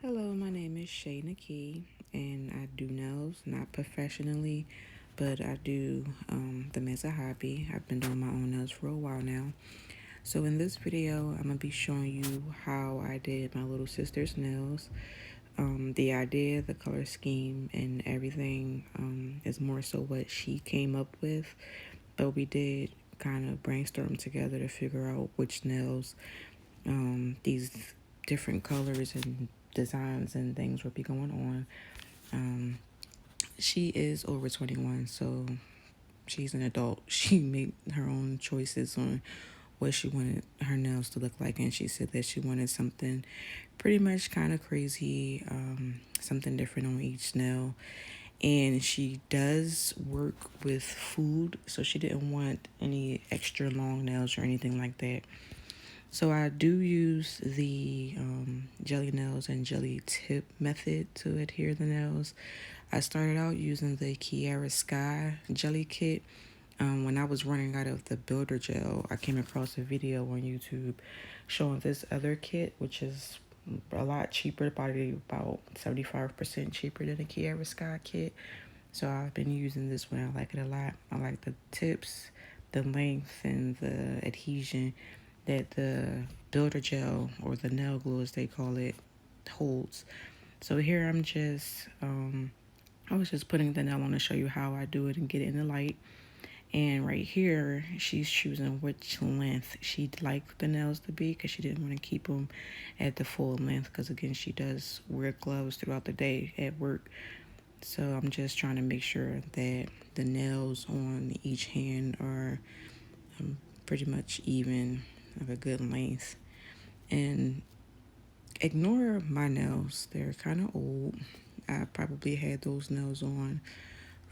Hello, my name is Shay Nikki, and I do nails, not professionally, but I do them as a hobby. I've been doing my own nails for a while now. So in this video, I'm gonna be showing you how I did my little sister's nails. The idea, the color scheme, and everything is more so what she came up with, but we did kind of brainstorm together to figure out which nails these different colors and designs and things will be going on. She is over 21, so she's an adult. She made her own choices on what she wanted her nails to look like, and she said that she wanted something pretty much kind of crazy, something different on each nail. And she does work with food, so she didn't want any extra long nails or anything like that. So I do use the jelly nails and jelly tip method to adhere the nails. I started out using the Kiara Sky jelly kit. When I was running out of the builder gel, I came across a video on YouTube showing this other kit, which is a lot cheaper, probably about 75% cheaper than the Kiara Sky kit. So I've been using this one. I like it a lot. I like the tips, the length, and the adhesion that the builder gel, or the nail glue as they call it, holds. So here I was just putting the nail on to show you how I do it and get it in the light. And right here, she's choosing which length she'd like the nails to be, because she didn't want to keep them at the full length, because again, she does wear gloves throughout the day at work. So I'm just trying to make sure that the nails on each hand are pretty much even, of a good length. And ignore my nails, they're kind of old. I probably had those nails on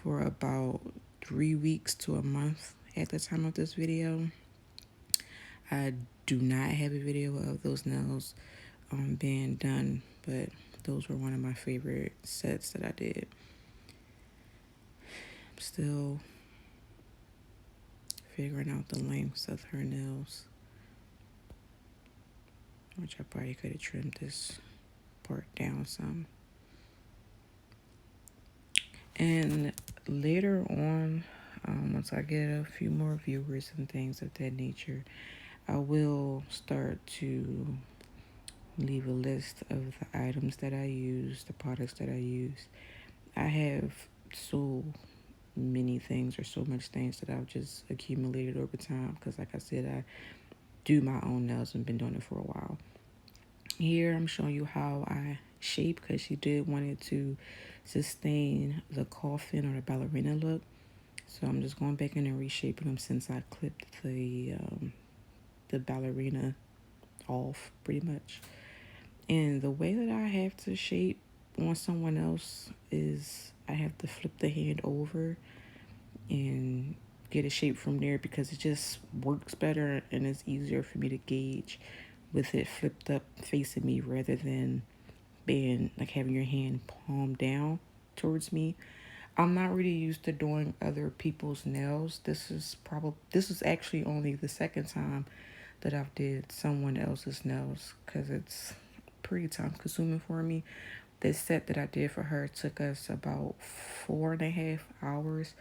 for about 3 weeks to a month at the time of this video. I do not have a video of those nails being done, but those were one of my favorite sets that I did. I'm still figuring out the lengths of her nails, which I probably could have trimmed this part down some. And later on, once I get a few more viewers and things of that nature, I will start to leave a list of the items that I use, the products that I use. I have so many things, or so much things, that I've just accumulated over time, because like I said, I do my own nails and been doing it for a while. Here I'm showing you how I shape, because she did want it to sustain the coffin or the ballerina look. So I'm just going back in and reshaping them, since I clipped the ballerina off pretty much. And the way that I have to shape on someone else is I have to flip the hand over and get a shape from there, because it just works better and it's easier for me to gauge with it flipped up facing me, rather than being like having your hand palm down towards me. I'm not really used to doing other people's nails. This is actually only the second time that I've did someone else's nails, because it's pretty time consuming for me. This set that I did for her took us about 4.5 hours,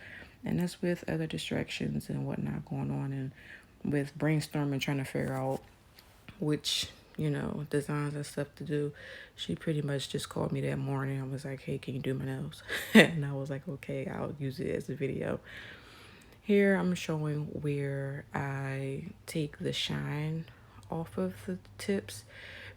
and that's with other distractions and whatnot going on, and with brainstorming, trying to figure out which, designs and stuff to do. She pretty much just called me that morning. I was like, hey, can you do my nails? And I was like, okay, I'll use it as a video. Here I'm showing where I take the shine off of the tips,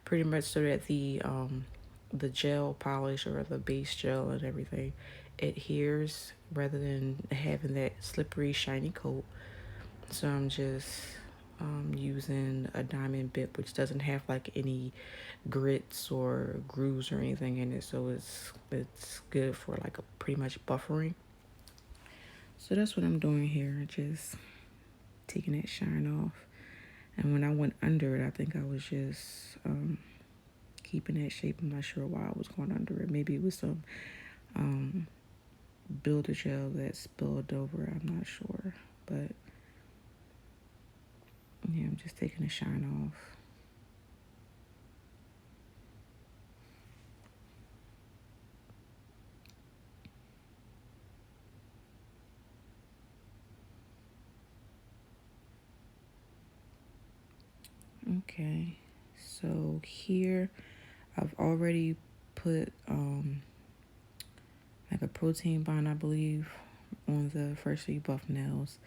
pretty much so that the gel polish, or the base gel and everything, adheres, rather than having that slippery shiny coat. So I'm just using a diamond bit, which doesn't have like any grits or grooves or anything in it, so it's good for like a pretty much buffering. So that's what I'm doing here, just taking that shine off. And when I went under it, I think I was just keeping that shape. I'm not sure why I was going under it. Maybe it was some builder gel that spilled over. I'm not sure, but yeah, I'm just taking the shine off. Okay, so here I've already put like a protein bond, I believe, on the freshly buff nails,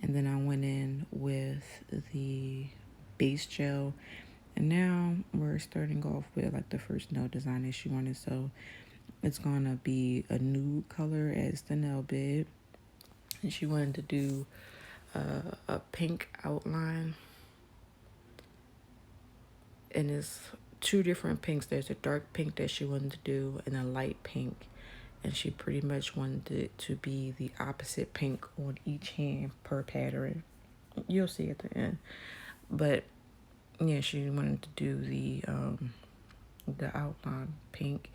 and then I went in with the base gel, and now we're starting off with like the first nail design that she wanted. So it's gonna be a nude color as the nail bed, and she wanted to do a pink outline, and it's two different pinks. There's a dark pink that she wanted to do and a light pink, and she pretty much wanted it to be the opposite pink on each hand per pattern. You'll see at the end. But yeah, she wanted to do the outline pink.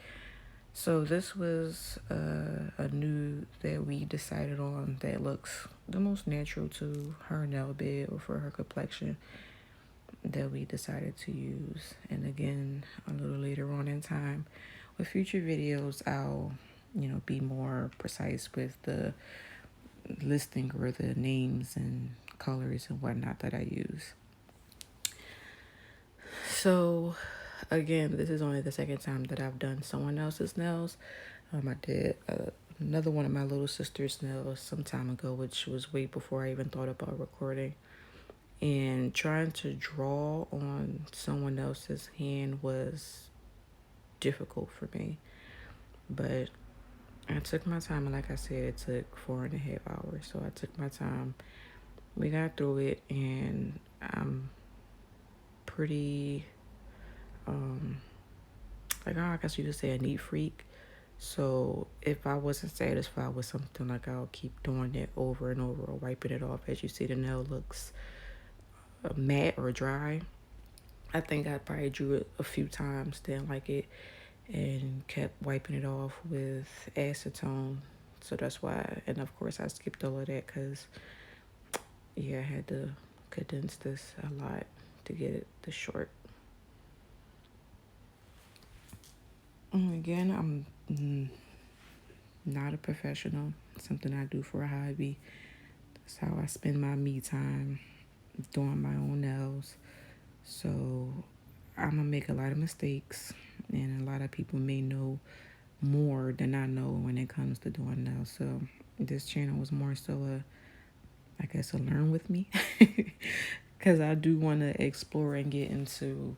So this was a nude that we decided on that looks the most natural to her nail bed or for her complexion, that we decided to use. And again, a little later on in time with future videos, I'll be more precise with the listing or the names and colors and whatnot that I use. So again, this is only the second time that I've done someone else's nails. I did another one of my little sister's nails some time ago, which was way before I even thought about recording. And trying to draw on someone else's hand was difficult for me. But I took my time, and like I said, it took 4.5 hours. So I took my time. We got through it, and I'm pretty, like, I guess you could say a neat freak. So if I wasn't satisfied with something, like, I'll keep doing it over and over or wiping it off. As you see, the nail looks matte or dry. I think I probably drew it a few times, didn't like it, and kept wiping it off with acetone. So that's why, and of course I skipped all of that because, yeah, I had to condense this a lot to get it this short. And again, I'm not a professional. It's something I do for a hobby. That's how I spend my me time, doing my own nails. So I'm gonna make a lot of mistakes, and a lot of people may know more than I know when it comes to doing nails. So this channel was more so a learn with me, because I do want to explore and get into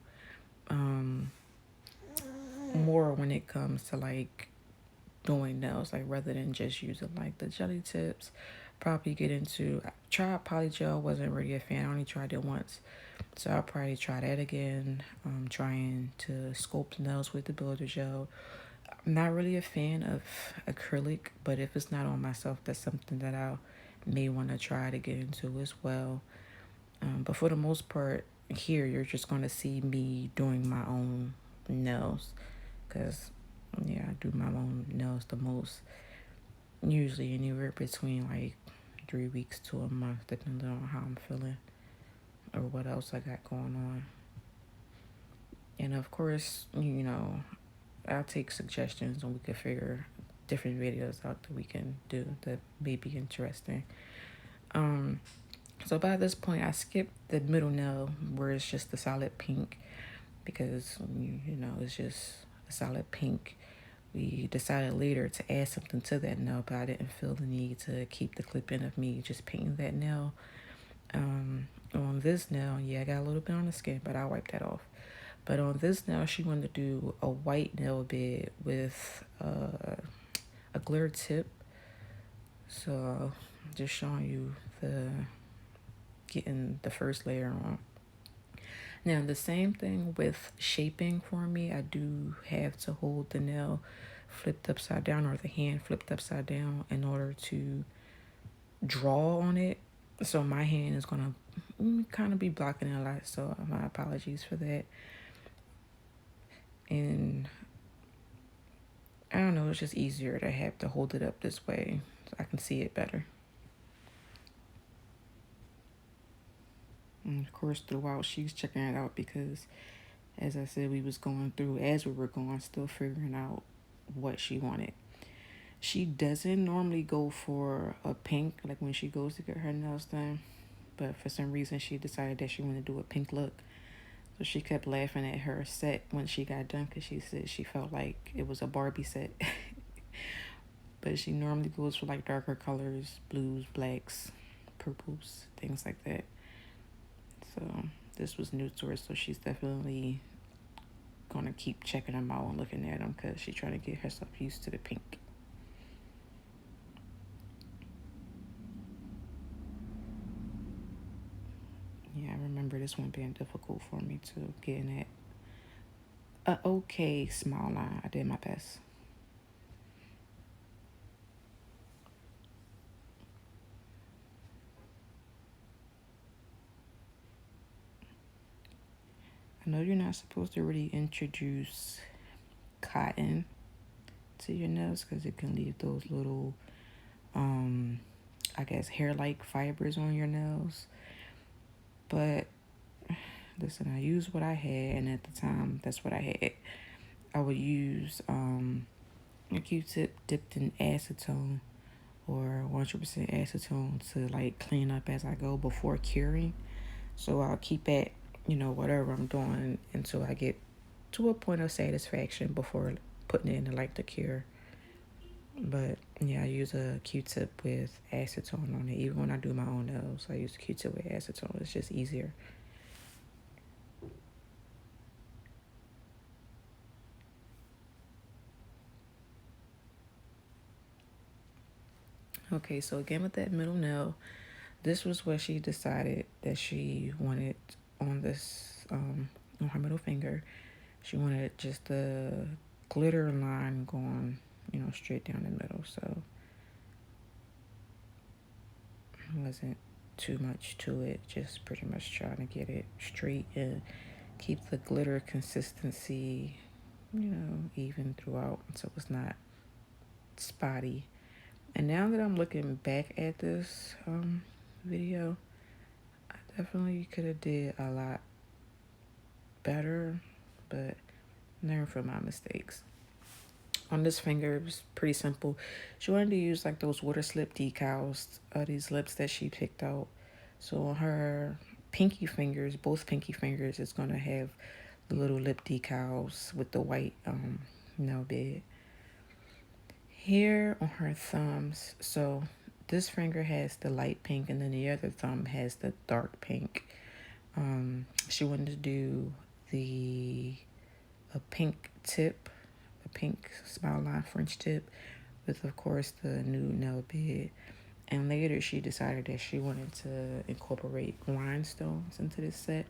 more when it comes to like doing nails, like rather than just using like the jelly tips. Probably get into, tried polygel, wasn't really a fan. I only tried it once, so I'll probably try that again. Trying to sculpt nails with the builder gel. I'm not really a fan of acrylic, but if it's not on myself, that's something that I may want to try to get into as well. But for the most part, here you're just going to see me doing my own nails, because yeah, I do my own nails the most, usually anywhere between like 3 weeks to a month, depending on how I'm feeling or what else I got going on. And of course, I'll take suggestions, and we can figure different videos out that we can do that may be interesting. So by this point, I skipped the middle nail where it's just the solid pink, because it's just a solid pink. We decided later to add something to that nail, but I didn't feel the need to keep the clip in of me just painting that nail. On this nail, yeah, I got a little bit on the skin, but I wiped that off. But on this nail, she wanted to do a white nail bed with a glitter tip. So just showing you getting the first layer on. Now the same thing with shaping for me. I do have to hold the nail flipped upside down, or the hand flipped upside down, in order to draw on it. So my hand is gonna kind of be blocking it a lot, so my apologies for that. And I don't know, it's just easier to have to hold it up this way so I can see it better. And of course, throughout, she's checking it out because, as I said, we was going through, as we were going, still figuring out what she wanted. She doesn't normally go for a pink, like when she goes to get her nails done, but for some reason she decided that she wanted to do a pink look. So she kept laughing at her set when she got done because she said she felt like it was a Barbie set. But she normally goes for like darker colors, blues, blacks, purples, things like that. So this was new to her, so she's definitely gonna keep checking them out and looking at them because she's trying to get herself used to the pink. Yeah, I remember this one being difficult for me to get in that a okay small line. I did my best. I know you're not supposed to really introduce cotton to your nails because it can leave those little, I guess, hair-like fibers on your nails. But listen, I used what I had, and at the time, that's what I had. I would use a Q-tip dipped in acetone or 100% acetone to like clean up as I go before curing. So I'll keep at, whatever I'm doing until I get to a point of satisfaction before putting it in like the cure. But yeah, I use a Q-tip with acetone on it. Even when I do my own nails, I use a Q-tip with acetone. It's just easier. Okay, so again with that middle nail, this was what she decided that she wanted on this on her middle finger. She wanted just the glitter line going, straight down the middle. So it wasn't too much to it. Just pretty much trying to get it straight and keep the glitter consistency, even throughout, so it's not spotty. And now that I'm looking back at this video, I definitely could have did a lot better, but learn from my mistakes. On this finger, it was pretty simple. She wanted to use like those water slip decals, these lips that she picked out. So on her pinky fingers, both pinky fingers, it's gonna have the little lip decals with the white nail bed. Here on her thumbs, so this finger has the light pink and then the other thumb has the dark pink. She wanted to do a pink tip, a pink smile line French tip with, of course, the new nail bed. And later she decided that she wanted to incorporate rhinestones into this set.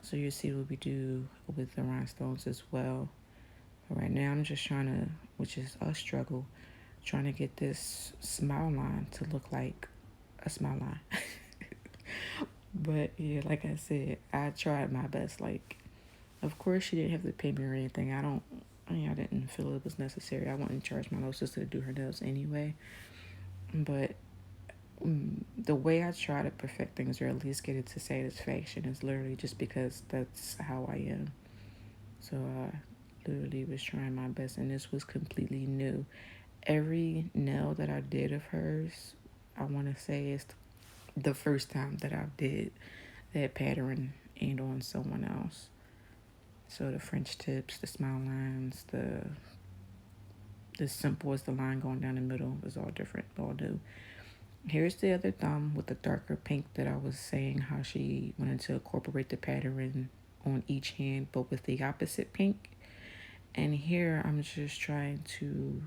So you'll see what we do with the rhinestones as well. Right now I'm just trying to, which is a struggle, trying to get this smile line to look like a smile line. But yeah, like I said, I tried my best. Like, of course she didn't have to pay me or anything. I didn't feel it was necessary. I wouldn't charge my little sister to do her nails anyway. But the way I try to perfect things or at least get it to satisfaction is literally just because that's how I am. So I literally was trying my best, and this was completely new. Every nail that I did of hers, I want to say is the first time that I did that pattern and on someone else. So the French tips, the smile lines, the simple as the line going down the middle was all different, all new. Here's the other thumb with the darker pink that I was saying how she wanted to incorporate the pattern on each hand, but with the opposite pink. And here I'm just trying to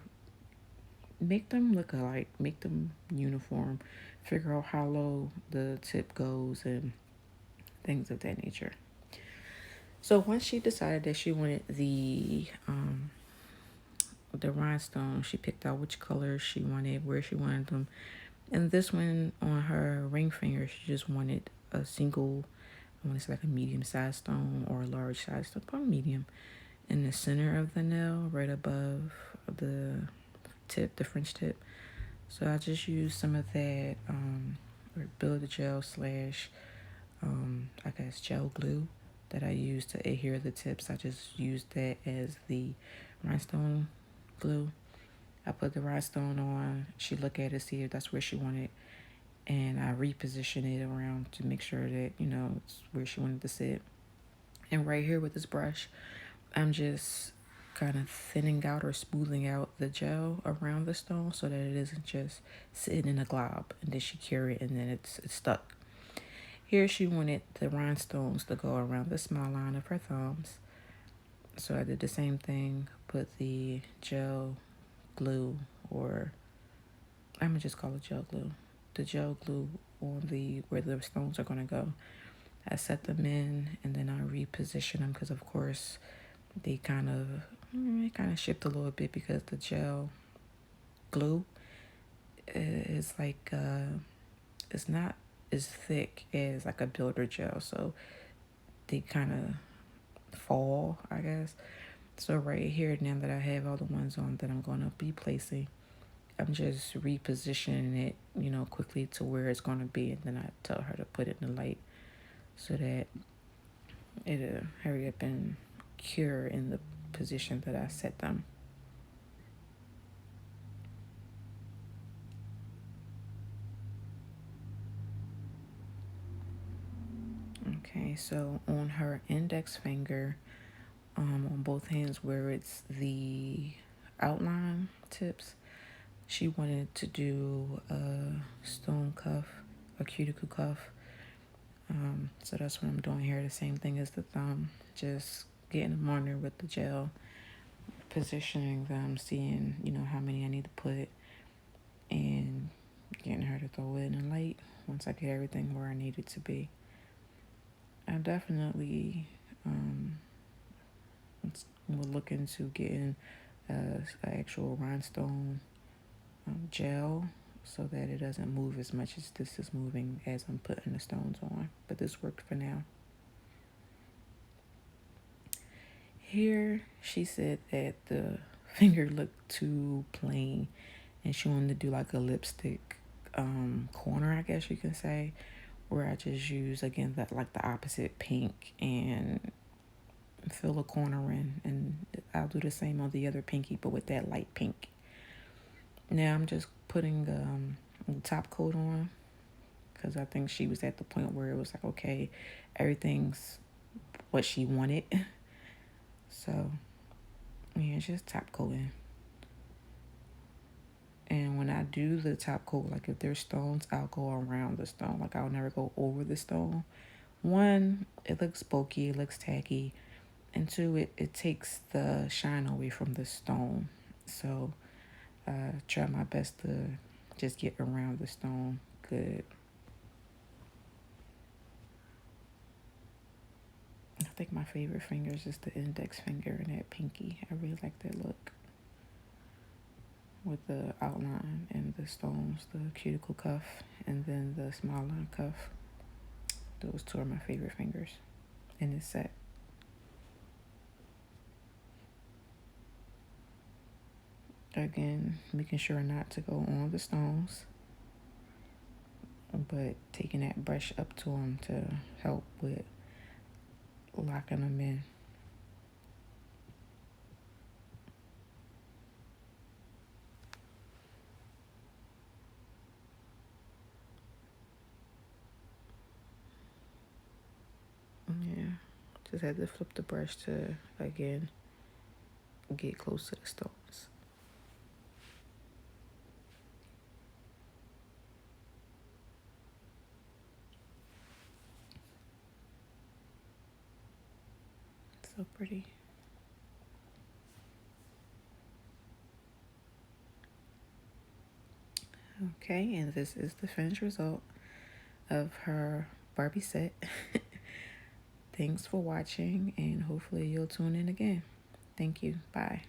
make them look alike, make them uniform, figure out how low the tip goes and things of that nature. So once she decided that she wanted the rhinestone, she picked out which colors she wanted, where she wanted them. And this one on her ring finger, she just wanted a single, I want to say like a medium sized stone or a large size stone, probably medium, in the center of the nail, right above the tip, the French tip. So I just used some of that Build Gel slash, I guess, gel glue that I used to adhere the tips. I just used that as the rhinestone glue. I put the rhinestone on. She looked at it, see if that's where she wanted, and I reposition it around to make sure that it's where she wanted to sit. And right here with this brush, I'm just kind of thinning out or smoothing out the gel around the stone so that it isn't just sitting in a glob and then she cure it and then it's stuck. Here she wanted the rhinestones to go around the small line of her thumbs. So I did the same thing, put the gel glue, or I'm gonna just call it gel glue. The gel glue on the where the stones are gonna go. I set them in and then I reposition them because of course they kind of shift a little bit because the gel glue is like it's not as thick as like a builder gel, so they kind of fall, I guess. So right here, now that I have all the ones on that I'm going to be placing, I'm just repositioning it, quickly to where it's going to be, and then I tell her to put it in the light so that it'll hurry up and cure in the position that I set them. Okay, so on her index finger, on both hands where it's the outline tips, she wanted to do a stone cuff, a cuticle cuff. So that's what I'm doing here. The same thing as the thumb, just getting them on there with the gel, positioning them, seeing, how many I need to put, and getting her to throw it in the light once I get everything where I need it to be. I definitely will look into getting an actual rhinestone gel so that it doesn't move as much as this is moving as I'm putting the stones on. But this worked for now. Here, she said that the finger looked too plain and she wanted to do like a lipstick corner, I guess you can say, where I just use, again, that like the opposite pink and fill a corner in, and I'll do the same on the other pinky but with that light pink. Now I'm just putting a top coat on because I think she was at the point where it was like, okay, everything's what she wanted. So yeah, it's just top coating. And when I do the top coat, like if there's stones, I'll go around the stone. Like I'll never go over the stone. One, it looks bulky, it looks tacky. And two, it takes the shine away from the stone. So I try my best to just get around the stone good. I think my favorite fingers is the index finger and that pinky. I really like that look with the outline and the stones, the cuticle cuff, and then the small line cuff. Those two are my favorite fingers in this set. Again, making sure not to go on the stones, but taking that brush up to them to help with locking them in. Yeah, just had to flip the brush to, again, get close to the stones. So pretty. Okay, and this is the finished result of her Barbie set. Thanks for watching, and hopefully you'll tune in again. Thank you. Bye.